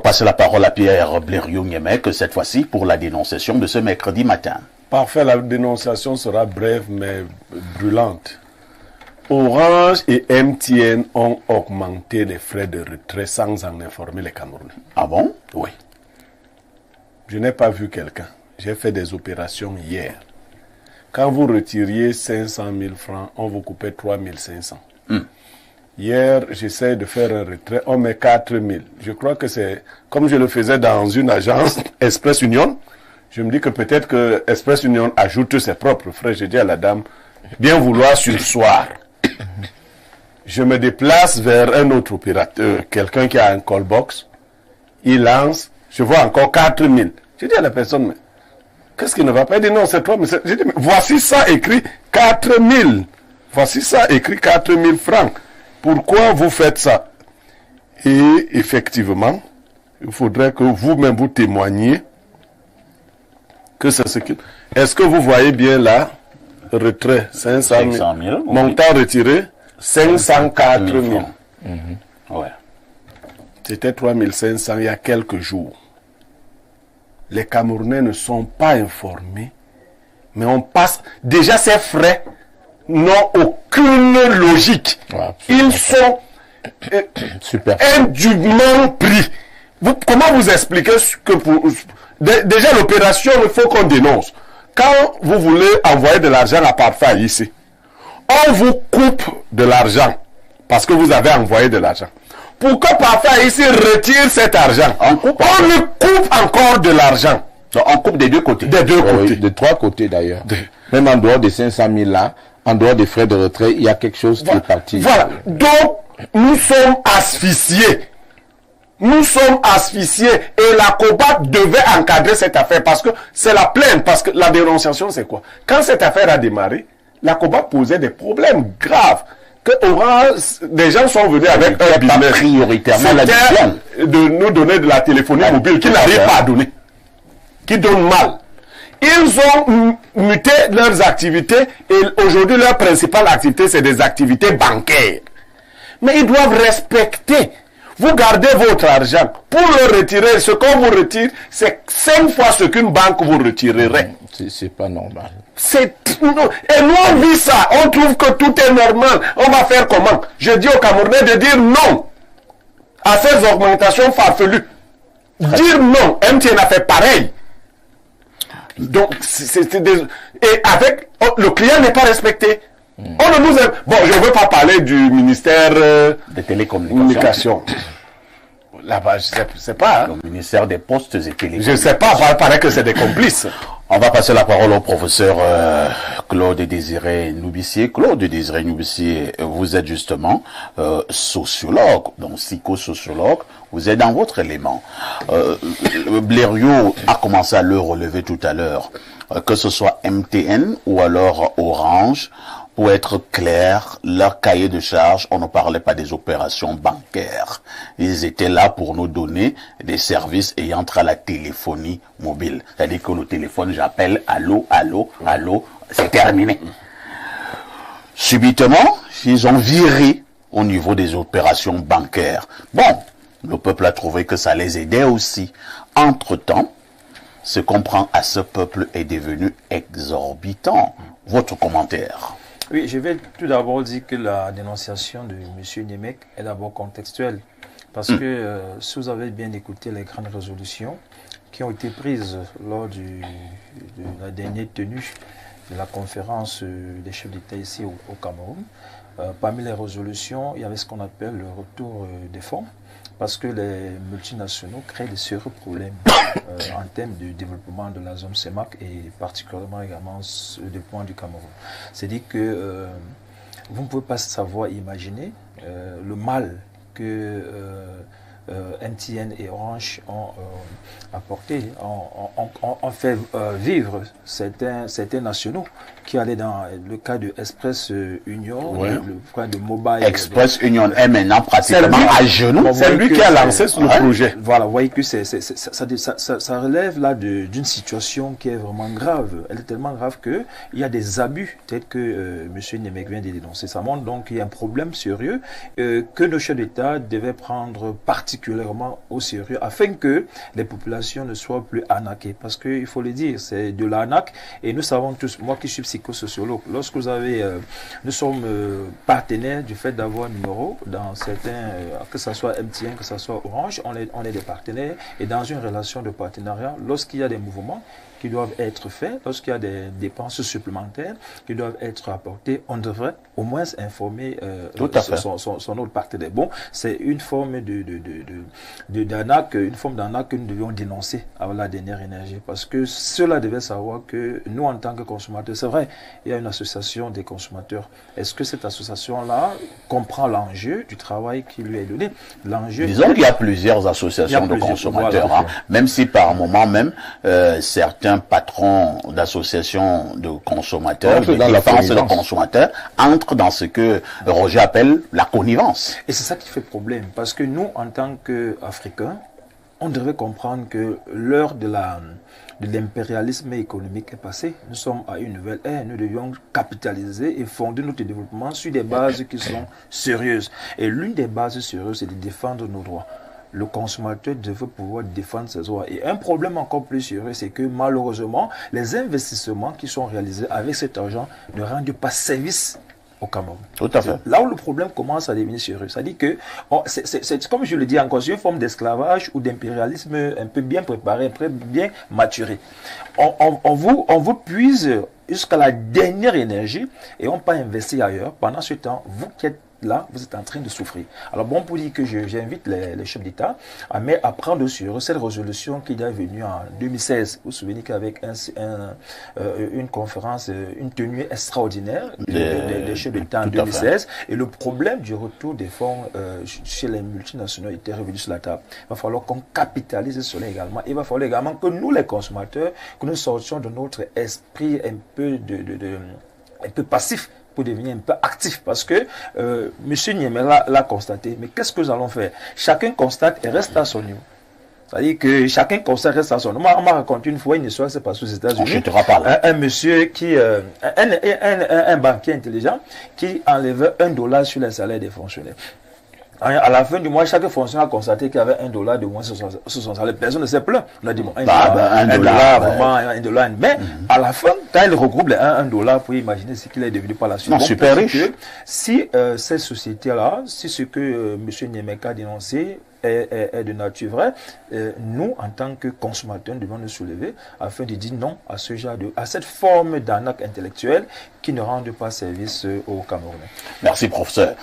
passer la parole à Pierre Blériot-Niemek, cette fois-ci pour la dénonciation de ce mercredi matin. Parfait, la dénonciation sera brève mais brûlante. Orange et MTN ont augmenté les frais de retrait sans en informer les Camerounais. Ah bon? Oui. Je n'ai pas vu quelqu'un. J'ai fait des opérations hier. Quand vous retiriez 500 000 francs, on vous coupait 3 500. Hier, j'essaie de faire un retrait, on met 4 000. Je crois que c'est, comme je le faisais dans une agence Express Union, je me dis que peut-être que Express Union ajoute ses propres frais. Je dis à la dame, bien vouloir sursoir. Je me déplace vers un autre opérateur, quelqu'un qui a un call box. Il lance, je vois encore 4 000. Je dis à la personne, mais qu'est-ce qui ne va pas? Il dit non, c'est toi. Mais je dis, mais voici ça écrit 4 000. Voici ça écrit 4 000 francs. Pourquoi vous faites ça? Et effectivement, il faudrait que vous-même vous témoigniez que c'est ce qui... Est-ce que vous voyez bien là, retrait 500 000, montant retiré 504 000. Ouais. C'était 3 500 il y a quelques jours. Les Camerounais ne sont pas informés, mais on passe... Déjà ces frais n'ont aucune logique. Ouais, ils sont indûment pris. Comment vous expliquez que déjà l'opération, il faut qu'on dénonce. Quand vous voulez envoyer de l'argent à Parfait ici, on vous coupe de l'argent parce que vous avez envoyé de l'argent. Pour que Parfait ici retire cet argent, on lui coupe encore de l'argent. On coupe des deux côtés. Des deux côtés. Oui, de trois côtés d'ailleurs. Même en dehors des 500 000 là, en dehors des frais de retrait, il y a quelque chose qui est parti. Voilà. Donc, nous sommes asphyxiés. Nous sommes asphyxiés. Et la COBAC devait encadrer cette affaire parce que c'est la plainte. Parce que la dénonciation, c'est quoi? Quand cette affaire a démarré, la COBAC posait des problèmes graves. Des gens sont venus avec un business. Prioritairement C'était de nous donner de la téléphonie mobile qu'ils n'arrivent pas à donner. Qui donne mal. Ils ont muté leurs activités et aujourd'hui leur principale activité c'est des activités bancaires. Mais ils doivent respecter. Vous gardez votre argent. Pour le retirer, ce qu'on vous retire, c'est 5 fois ce qu'une banque vous retirerait. C'est pas normal. Et nous on vit ça. On trouve que tout est normal. On va faire comment? Je dis aux Camerounais de dire non à ces augmentations farfelues. Dire non. MTN a fait pareil. Donc, et avec, le client n'est pas respecté. On ne nous aime. Bon, je ne veux pas parler du ministère des télécommunications. Là-bas, je ne sais pas. Hein. Le ministère des Postes et Télécommunications. Je ne sais pas, il paraît que c'est des complices. On va passer la parole au professeur Claude Désiré Noubissier. Claude Désiré Noubissier, vous êtes justement sociologue, donc psychosociologue. Vous êtes dans votre élément. Blériot a commencé à le relever tout à l'heure, que ce soit MTN ou alors Orange. Pour être clair, leur cahier de charge, on ne parlait pas des opérations bancaires. Ils étaient là pour nous donner des services ayant trait à la téléphonie mobile. C'est-à-dire que le téléphone, j'appelle, allô, allô, allô, c'est terminé. Subitement, ils ont viré au niveau des opérations bancaires. Bon, le peuple a trouvé que ça les aidait aussi. Entre-temps, ce qu'on prend à ce peuple est devenu exorbitant. Votre commentaire? Oui, je vais tout d'abord dire que la dénonciation de M. Niemek est d'abord contextuelle. Parce que si vous avez bien écouté les grandes résolutions qui ont été prises lors de la dernière tenue de la conférence des chefs d'État ici au Cameroun, parmi les résolutions, il y avait ce qu'on appelle le retour des fonds. Parce que les multinationaux créent de sérieux problèmes en termes de développement de la zone CEMAC et particulièrement également le développement du Cameroun. C'est-à-dire que vous ne pouvez pas savoir imaginer le mal que MTN et Orange ont apporté, ont fait vivre certains nationaux qui allaient dans le cas de Express Union, ouais. le cas de Mobile. Express Union est maintenant pratiquement à genoux. C'est lui qui a lancé le projet. Voilà, vous voyez que ça relève là d'une situation qui est vraiment grave. Elle est tellement grave qu'il y a des abus, peut-être que M. Niemek vient de dénoncer. Ça montre donc qu'il y a un problème sérieux que nos chefs d'État devaient prendre particulièrement particulièrement au sérieux afin que les populations ne soient plus arnaquées. Parce qu'il faut le dire, c'est de l'arnaque et nous savons tous, moi qui suis psychosociologue, lorsque vous avez, nous sommes partenaires du fait d'avoir un numéro dans certains, que ce soit MTN, que ce soit Orange, on est des partenaires et dans une relation de partenariat, lorsqu'il y a des mouvements qui doivent être faits, lorsqu'il y a des dépenses supplémentaires qui doivent être apportées, on devrait au moins informer son autre partenaire. Bon, c'est une forme d'arnaque, une forme d'arnaque que nous devions dénoncer à la dernière énergie, parce que cela devait savoir que nous, en tant que consommateurs, c'est vrai, il y a une association des consommateurs. Est-ce que cette association-là comprend l'enjeu du travail qui lui est donné? Disons qu'il y a plusieurs associations de consommateurs, voilà, même si par moment même, certains patrons d'associations de consommateurs, de défense de consommateurs, entrent dans ce que Roger appelle la connivence. Et c'est ça qui fait problème, parce que nous, en tant qu'Africains, on devrait comprendre que l'heure de l'impérialisme économique est passée. Nous sommes à une nouvelle ère. Nous devions capitaliser et fonder notre développement sur des bases qui sont sérieuses. Et l'une des bases sérieuses, c'est de défendre nos droits. Le consommateur devrait pouvoir défendre ses droits. Et un problème encore plus sérieux, c'est que malheureusement, les investissements qui sont réalisés avec cet argent ne rendent pas service au Cameroun. Tout à fait. Là où le problème commence à devenir sérieux, c'est-à-dire que, c'est comme je le dis encore, c'est une forme d'esclavage ou d'impérialisme un peu bien préparé, bien maturé. On vous puise jusqu'à la dernière énergie et on peut investir ailleurs. Pendant ce temps, vous qui êtes là, vous êtes en train de souffrir. Alors bon, pour dire que j'invite les chefs d'État à prendre sur cette résolution qui est venue en 2016. Vous vous souvenez qu'avec une conférence, une tenue extraordinaire des chefs d'État en 2016, et le problème du retour des fonds chez les multinationaux était revenu sur la table. Il va falloir qu'on capitalise sur cela également. Il va falloir également que nous, les consommateurs, que nous sortions de notre esprit un peu passif pour devenir un peu actif, parce que M. Niémé l'a constaté. Mais qu'est-ce que nous allons faire? Chacun constate et reste à son niveau. C'est-à-dire que chacun constate reste à son niveau. On m'a raconté une fois une histoire, c'est passé aux États-Unis. Un monsieur qui, un banquier intelligent qui enlevait $1 sur les salaires des fonctionnaires. À la fin du mois, chaque fonctionnaire a constaté qu'il y avait $1 de moins sur son salaire. Personne ne s'est plaint. On a dit, bon, $1. Mais à la fin, quand il regroupe les $1, pour imaginer ce qu'il est devenu par la suite. Non, super riche. Si cette société-là, si ce que M. Niémeka a dénoncé est de nature vraie, nous, en tant que consommateurs, nous devons nous soulever afin de dire non à ce genre à cette forme d'arnaque intellectuelle qui ne rend pas service aux Camerounais. Merci, professeur.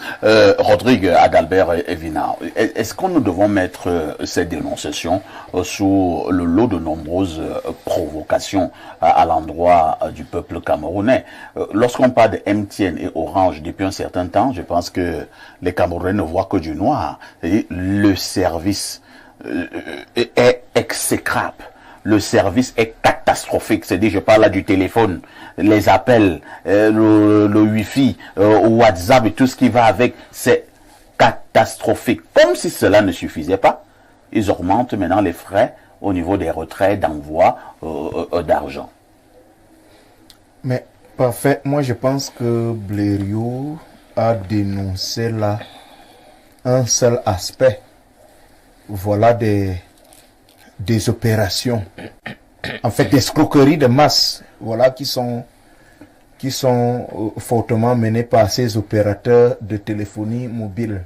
Rodrigue Adalbert Evina, est-ce que nous devons mettre ces dénonciations sous le lot de nombreuses provocations à l'endroit du peuple camerounais? Lorsqu'on parle de MTN et Orange depuis un certain temps, je pense que les Camerounais ne voient que du noir. Le service est exécrable. Le service est catastrophique. C'est-à-dire, je parle là du téléphone, les appels, le Wi-Fi, WhatsApp et tout ce qui va avec. C'est catastrophique. Comme si cela ne suffisait pas, ils augmentent maintenant les frais au niveau des retraits d'envoi d'argent. Mais parfait. Moi, je pense que Blériot a dénoncé là un seul aspect. Voilà des opérations, en fait des escroqueries de masse, voilà, qui sont fortement menées par ces opérateurs de téléphonie mobile.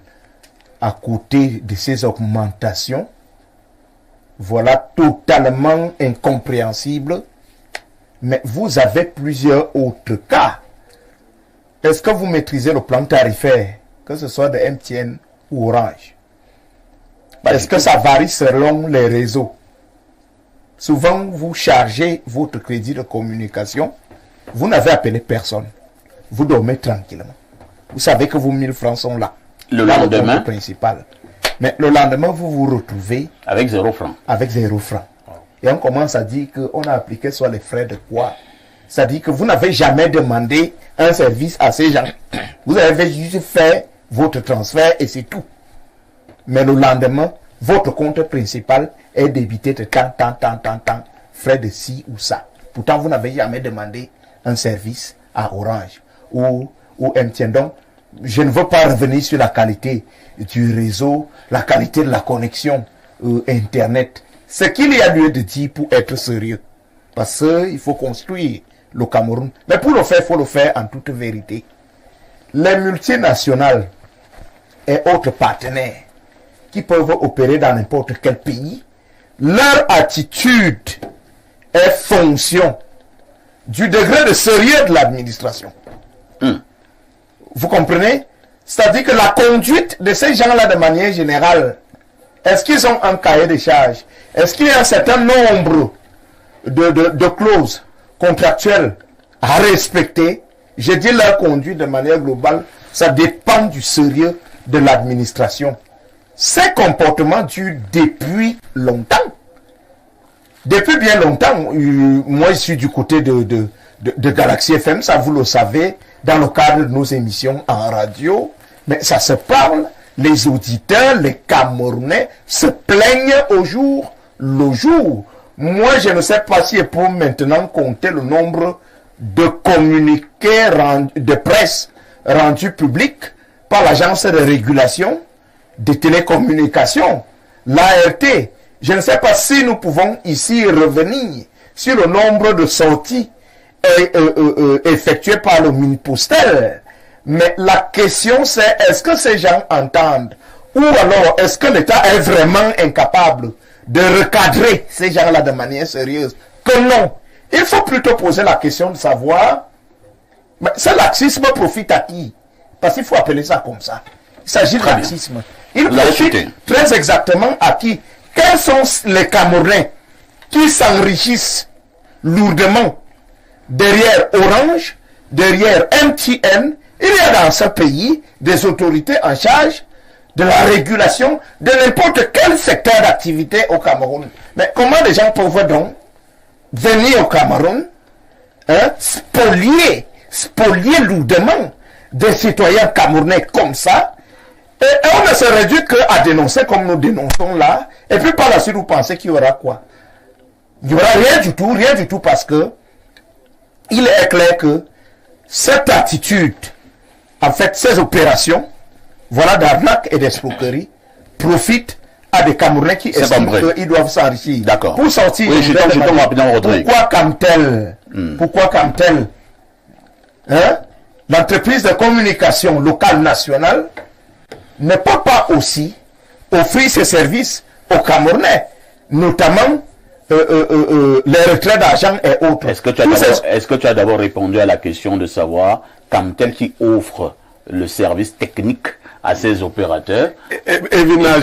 À côté de ces augmentations, voilà, totalement incompréhensible. Mais vous avez plusieurs autres cas. Est-ce que vous maîtrisez le plan tarifaire, que ce soit de MTN ou Orange? Est-ce que ça varie selon les réseaux? Souvent, vous chargez votre crédit de communication, vous n'avez appelé personne. Vous dormez tranquillement. Vous savez que vos 1000 francs sont là. Le lendemain principal. Mais le lendemain, vous vous retrouvez avec 0 francs. Avec 0 francs. Et on commence à dire qu'on a appliqué sur les frais de quoi? C'est-à-dire que vous n'avez jamais demandé un service à ces gens. Vous avez juste fait votre transfert et c'est tout. Mais le lendemain, votre compte principal est débité de tant, frais de ci ou ça. Pourtant, vous n'avez jamais demandé un service à Orange ou MTN. Donc, je ne veux pas revenir sur la qualité du réseau, la qualité de la connexion Internet. Ce qu'il y a lieu de dire pour être sérieux. Parce qu'il faut construire le Cameroun. Mais pour le faire, il faut le faire en toute vérité. Les multinationales et autres partenaires qui peuvent opérer dans n'importe quel pays, leur attitude est fonction du degré de sérieux de l'administration. Vous comprenez? C'est-à-dire que la conduite de ces gens-là de manière générale, est-ce qu'ils ont un cahier de charges? Est-ce qu'il y a un certain nombre de clauses contractuelles à respecter? Je dis leur conduite de manière globale, ça dépend du sérieux de l'administration. Ces comportements durent depuis longtemps. Depuis bien longtemps, moi je suis du côté de Galaxy FM, ça vous le savez, dans le cadre de nos émissions en radio, mais ça se parle, les auditeurs, les Camerounais se plaignent au jour le jour. Moi je ne sais pas si pour maintenant compter le nombre de communiqués de presse rendus publics par l'agence de régulation des télécommunications, l'ART. Je ne sais pas si nous pouvons ici revenir sur le nombre de sorties effectuées par le Minipostel. Mais la question c'est, est-ce que ces gens entendent? Ou alors, est-ce que l'État est vraiment incapable de recadrer ces gens-là de manière sérieuse? Que non. Il faut plutôt poser la question de savoir, mais ce laxisme profite à qui? Parce qu'il faut appeler ça comme ça. Il s'agit de laxisme. Il profite très exactement à qui? Quels sont les Camerounais qui s'enrichissent lourdement derrière Orange, derrière MTN? Il y a dans ce pays des autorités en charge de la régulation de n'importe quel secteur d'activité au Cameroun. Mais comment les gens peuvent donc venir au Cameroun, spolier lourdement des citoyens camerounais comme ça, et on ne se réduit qu'à dénoncer comme nous dénonçons là, et puis par la suite vous pensez qu'il y aura quoi? Il n'y aura rien du tout, parce que il est clair que cette attitude, en fait ces opérations, voilà, d'arnaque et d'escroquerie, profitent à des Camerounais qui estiment qu'ils doivent s'enrichir. D'accord. Pour sortir, oui, pourquoi Camtel, l'entreprise de communication locale nationale, ne peut pas aussi offrir ses services aux Camerounais, notamment les retraits d'argent et autres. Est-ce que tu as d'abord répondu à la question de savoir Camtel qui offre le service technique à ses opérateurs? Evina,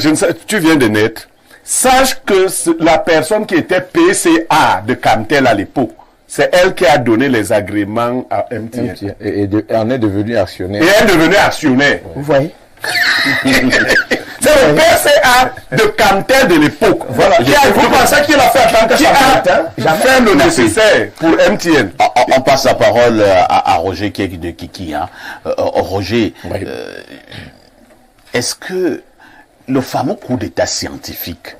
tu viens de naître. Sache que la personne qui était PCA de Camtel à l'époque, c'est elle qui a donné les agréments à MTN. Et en est devenue actionnaire. Et elle est devenue actionnaire. Vous voyez? C'est le PCA de Camtel de l'époque. Voilà. Vous pensez qu'il a fait en tant que fait le nécessaire pour MTN. On passe la parole à Roger qui est de Kiki. Roger, oui. Est-ce que le fameux coup d'état scientifique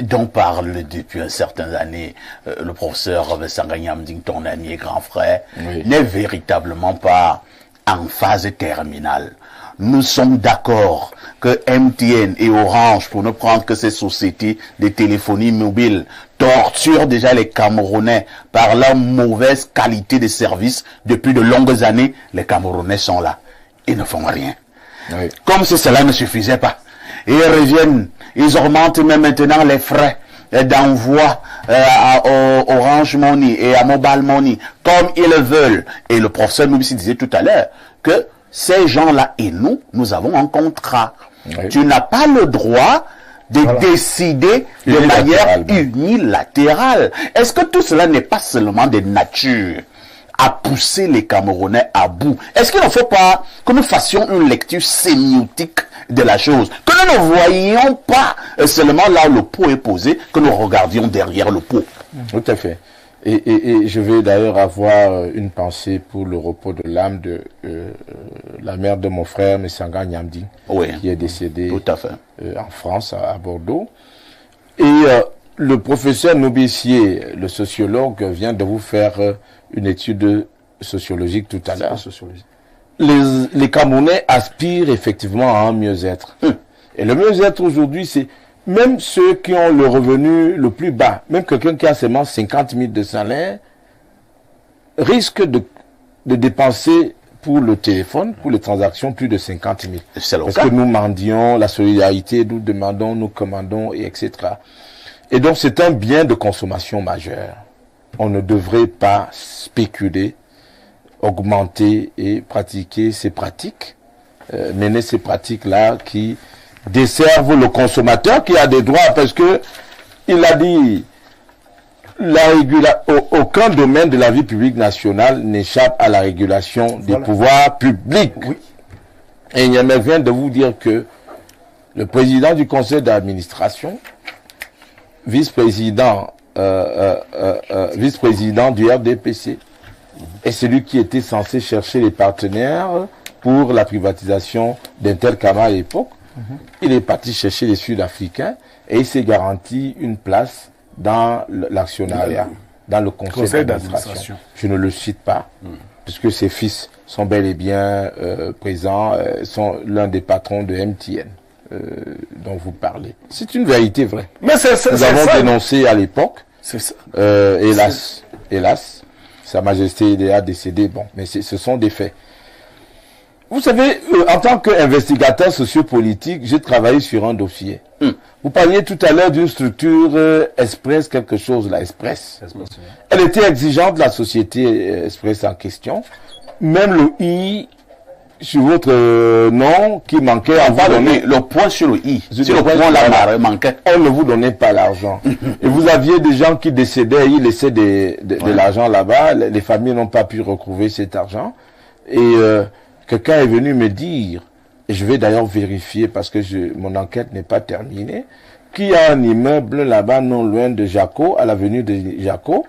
dont parle depuis un certain années le professeur Sanganyamding, ton ami et grand frère, n'est véritablement pas en phase terminale? Nous sommes d'accord que MTN et Orange, pour ne prendre que ces sociétés de téléphonie mobile, torturent déjà les Camerounais par leur mauvaise qualité de service. Depuis de longues années, les Camerounais sont là. Ils ne font rien. Oui. Comme si cela ne suffisait pas. Et ils reviennent, ils augmentent même maintenant les frais d'envoi à Orange Money et à Mobile Money, comme ils le veulent. Et le professeur Noubissi disait tout à l'heure que ces gens-là et nous avons un contrat. Oui. Tu n'as pas le droit de décider de manière unilatérale. Est-ce que tout cela n'est pas seulement de nature à pousser les Camerounais à bout? Est-ce qu'il ne faut pas que nous fassions une lecture sémiotique de la chose, que nous ne voyions pas seulement là où le pot est posé, que nous regardions derrière le pot? Tout à fait. Et je vais d'ailleurs avoir une pensée pour le repos de l'âme de la mère de mon frère, M. Sanga Nyamdi, qui est décédé tout à fait. En France, à Bordeaux. Et le professeur Noubissier, le sociologue, vient de vous faire une étude sociologique tout à l'heure. les Camerounais aspirent effectivement à un mieux-être. Et le mieux-être aujourd'hui, c'est même ceux qui ont le revenu le plus bas, même quelqu'un qui a seulement 50 000 de salaire, risque de dépenser pour le téléphone, pour les transactions, plus de 50 000. Parce que nous mendions la solidarité, nous demandons, nous commandons, et etc. Et donc, c'est un bien de consommation majeur. On ne devrait pas spéculer, augmenter et pratiquer ces pratiques, mener ces pratiques-là qui desservent le consommateur qui a des droits, parce que il a dit aucun domaine de la vie publique nationale n'échappe à la régulation des pouvoirs publics. Oui. Et il me vient de vous dire que le président du conseil d'administration, vice-président du RDPC, est celui qui était censé chercher les partenaires pour la privatisation d'Intercama à l'époque. Il est parti chercher les Sud-Africains et il s'est garanti une place dans l'actionnariat, dans le conseil d'administration. Je ne le cite pas, puisque ses fils sont bel et bien présents, sont l'un des patrons de MTN dont vous parlez. C'est une vérité vraie. Mais nous avons dénoncé à l'époque. C'est ça. Hélas, Sa Majesté a décédé. Bon, mais ce sont des faits. Vous savez, en tant qu'investigateur sociopolitique, j'ai travaillé sur un dossier. Vous parliez tout à l'heure d'une structure Express, quelque chose, la Express. Elle était exigeante, la société Express en question. Même le I sur votre nom qui manquait. On va donner le point sur le I. Sur le point là manquait. On ne vous donnait pas l'argent. Et vous aviez des gens qui décédaient, ils laissaient de l'argent là-bas. Les familles n'ont pas pu retrouver cet argent. Et quelqu'un est venu me dire, et je vais d'ailleurs vérifier parce que mon enquête n'est pas terminée, qu'il y a un immeuble là-bas non loin de Jaco, à l'avenue de Jaco,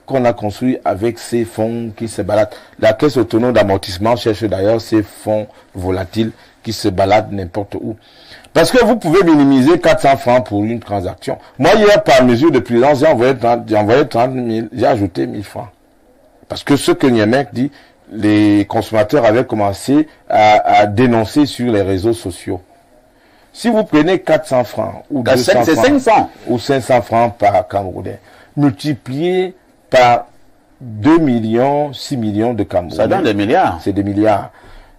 qu'on a construit avec ces fonds qui se baladent. La caisse autonome d'amortissement cherche d'ailleurs ces fonds volatiles qui se baladent n'importe où. Parce que vous pouvez minimiser 400 francs pour une transaction. Moi, hier, par mesure de prudence, j'ai envoyé 30 000, j'ai ajouté 1000 francs. Parce que ce que Niemek dit, les consommateurs avaient commencé à dénoncer sur les réseaux sociaux. Si vous prenez 400 francs ou 200 francs 500. Ou 500 francs par Camerounais, multiplié par 2 millions, 6 millions de Camerounais. Ça donne des milliards. C'est des milliards.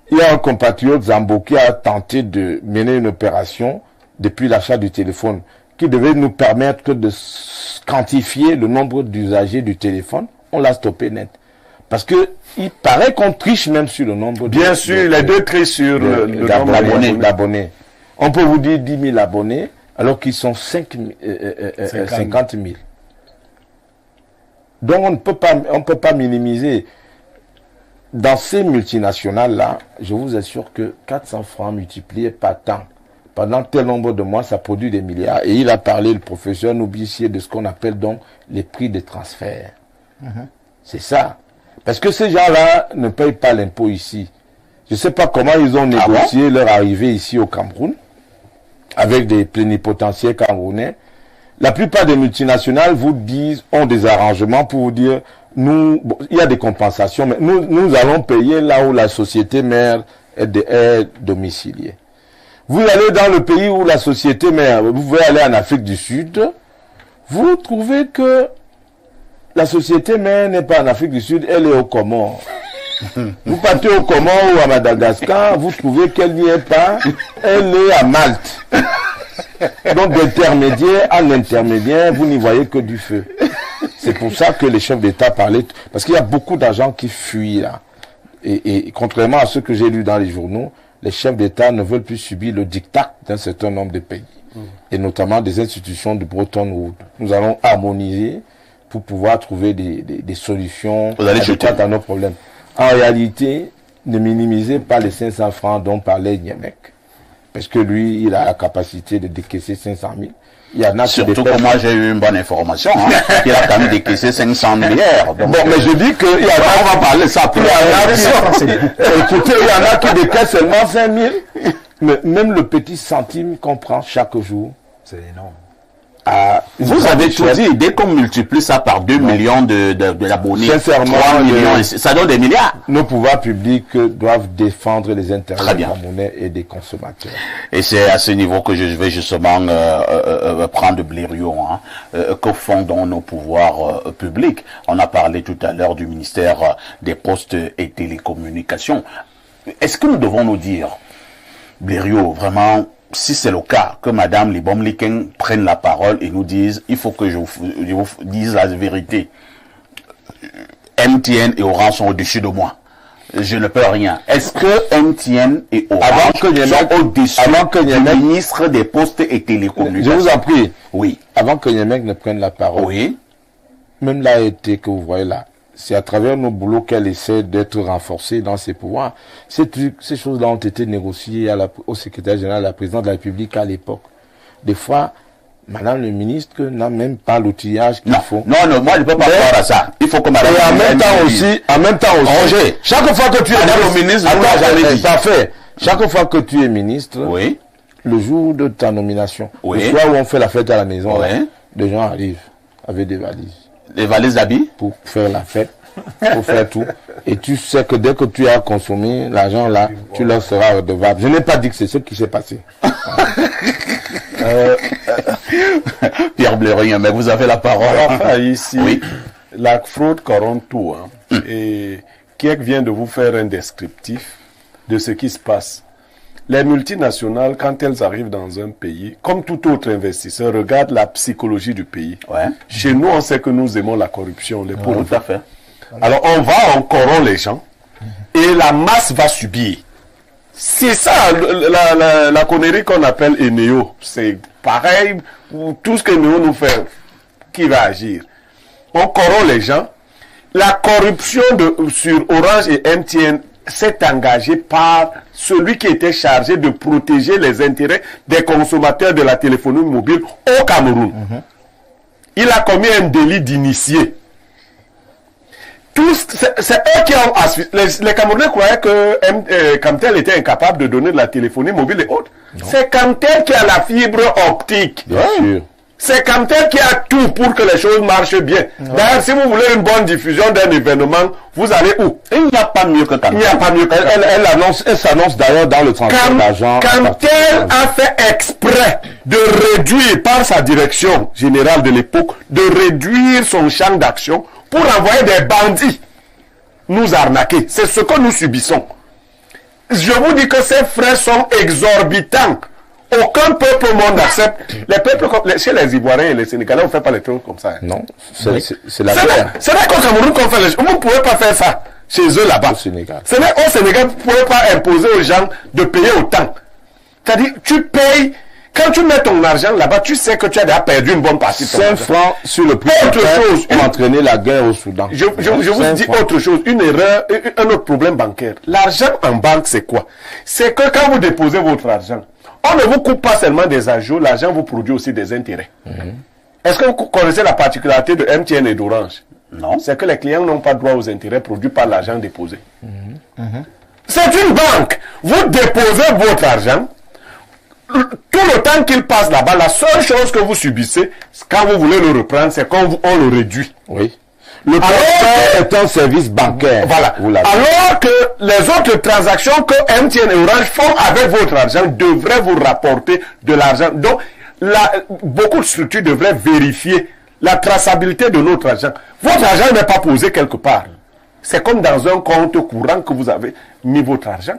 Il y a un compatriote Zambo qui a tenté de mener une opération depuis l'achat du téléphone qui devait nous permettre de quantifier le nombre d'usagers du téléphone. On l'a stoppé net. Parce que il paraît qu'on triche même sur le nombre Bien sûr, les deux trichent sur le nombre d'abonnés. On peut vous dire 10 000 abonnés, alors qu'ils sont 50 000. Donc on ne peut pas minimiser. Dans ces multinationales-là, je vous assure que 400 francs multipliés par temps, pendant tel nombre de mois, ça produit des milliards. Et il a parlé, le professeur Noubissier, de ce qu'on appelle donc les prix de transfert. C'est ça. Parce que ces gens-là ne payent pas l'impôt ici. Je ne sais pas comment ils ont négocié leur arrivée ici au Cameroun, avec des plénipotentiaires camerounais. La plupart des multinationales vous disent, ont des arrangements pour vous dire, il y a des compensations, mais nous allons payer là où la société mère est domiciliée. Vous allez dans le pays où la société mère, vous pouvez aller en Afrique du Sud, vous trouvez que la société mère n'est pas en Afrique du Sud, elle est au Comores. Vous partez au Comores ou à Madagascar, vous trouvez qu'elle n'y est pas, elle est à Malte. Donc d'intermédiaire en intermédiaire, vous n'y voyez que du feu. C'est pour ça que les chefs d'État parlaient, parce qu'il y a beaucoup d'argent qui fuit là. Et contrairement à ce que j'ai lu dans les journaux, les chefs d'État ne veulent plus subir le diktat d'un certain nombre de pays. Et notamment des institutions de Bretton Woods. Nous allons harmoniser pour pouvoir trouver des solutions adéquates à nos problèmes. En réalité, ne minimisez pas les 500 francs dont parlait Niemek. Parce que lui, il a la capacité de décaisser 500 000. Il y en a surtout que moi, j'ai eu une bonne information. Hein. Il a quand même décaissé 500 milliards. Donc, bon, mais je dis que il y en a, on va parler ça plus. Écoutez, il y en a qui décaissent seulement 5 000. Mais même le petit centime qu'on prend chaque jour. C'est énorme. Vous avez tout dit, dès qu'on multiplie ça par 2 millions d'abonnés, 3 millions, ça donne des milliards. Nos pouvoirs publics doivent défendre les intérêts des Camerounais et des consommateurs. Et c'est à ce niveau que je vais justement prendre Blériot. Que font donc nos pouvoirs publics? On a parlé tout à l'heure du ministère des Postes et Télécommunications. Est-ce que nous devons nous dire, Blériot, vraiment, si c'est le cas, que Madame Libom Liken prenne la parole et nous dise, il faut que je vous dise la vérité. MTN et Orange sont au-dessus de moi. Je ne peux rien. Est-ce que MTN et Orange sont au-dessus du ministre des Postes et Télécommunications? Je vous en prie. Oui. Avant que Niemek ne prenne la parole. Oui. Même l'AET que vous voyez là, c'est à travers nos boulots qu'elle essaie d'être renforcée dans ses pouvoirs. Ces choses-là ont été négociées au secrétaire général, à la présidente de la République à l'époque. Des fois, Madame le ministre n'a même pas l'outillage qu'il faut. Non, moi je ne peux pas croire à ça. Il faut que Madame. Et en même temps aussi, Roger, chaque fois que tu es ministre, parfait. Chaque fois que tu es ministre, oui, le jour de ta nomination, oui, le soir où on fait la fête à la maison, oui, des gens arrivent avec des valises. Des valises d'habits? Pour faire la fête, pour faire tout. Et tu sais que dès que tu as consommé l'argent là, tu leur seras redevable. Je n'ai pas dit que c'est ce qui s'est passé. Pierre Blériot, mais vous avez la parole. Enfin, ici, oui, la fraude corrompt tout. Et Kiek vient de vous faire un descriptif de ce qui se passe. Les multinationales, quand elles arrivent dans un pays, comme tout autre investisseur, regardent la psychologie du pays. Ouais. Chez nous, on sait que nous aimons la corruption, les pauvres. Tout à fait. Alors, on corrompt les gens et la masse va subir. C'est ça, la connerie qu'on appelle Eneo. C'est pareil, tout ce que Eneo nous fait, qui va agir? On corrompt les gens. La corruption sur Orange et MTN s'est engagée par celui qui était chargé de protéger les intérêts des consommateurs de la téléphonie mobile au Cameroun. Il a commis un délit d'initié. C'est eux qui ont assisté. Les Camerounais croyaient que Camtel était incapable de donner de la téléphonie mobile et autres. C'est Camtel qui a la fibre optique. Bien sûr. C'est Camtel qui a tout pour que les choses marchent bien. D'ailleurs, si vous voulez une bonne diffusion d'un événement, vous allez où? Il n'y a pas mieux que Camtel. Il n'y a pas mieux que Elle s'annonce d'ailleurs dans le transfert d'argent. Camtel a fait exprès de réduire, par sa direction générale de l'époque, de réduire son champ d'action pour envoyer des bandits nous arnaquer. C'est ce que nous subissons. Je vous dis que ces frais sont exorbitants. Aucun peuple au monde accepte. Les peuples, chez les Ivoiriens et les Sénégalais, on ne fait pas les trucs comme ça. Non, c'est la guerre. C'est vrai qu'au Cameroun qu'on fait les choses. Vous ne pouvez pas faire ça chez eux là-bas. Au Sénégal. C'est vrai, au Sénégal, vous ne pouvez pas imposer aux gens de payer autant. C'est-à-dire, tu payes. Quand tu mets ton argent là-bas, tu sais que tu as déjà perdu une bonne partie de ton 5 francs sur le prix pour entraîner la guerre au Soudan. Je vous dis autre chose, une erreur, un autre problème bancaire. L'argent en banque, c'est quoi? C'est que quand vous déposez votre argent, on ne vous coupe pas seulement des agios, l'argent vous produit aussi des intérêts. Est-ce que vous connaissez la particularité de MTN et d'Orange? Non. C'est que les clients n'ont pas droit aux intérêts produits par l'argent déposé. C'est une banque. Vous déposez votre argent. Tout le temps qu'il passe là-bas, la seule chose que vous subissez, quand vous voulez le reprendre, c'est quand on le réduit. Oui. Le transfert est un service bancaire. Voilà. Alors que les autres transactions que MTN et Orange font avec votre argent devraient vous rapporter de l'argent. Donc, beaucoup de structures devraient vérifier la traçabilité de notre argent. Votre argent n'est pas posé quelque part. C'est comme dans un compte courant que vous avez mis votre argent.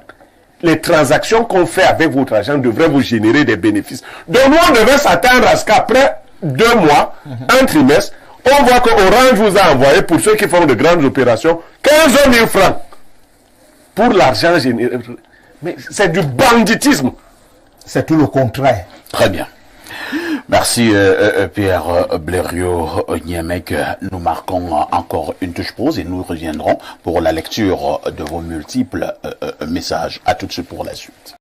Les transactions qu'on fait avec votre argent devraient vous générer des bénéfices. Donc nous, on devait s'attendre à ce qu'après 2 mois, un trimestre, on voit que Orange vous a envoyé, pour ceux qui font de grandes opérations, 15 000 francs pour l'argent généré. Mais c'est du banditisme. C'est tout le contraire. Très bien. Merci Pierre Blériot Niemek. Nous marquons encore une touche pause et nous reviendrons pour la lecture de vos multiples messages. À tout de suite pour la suite.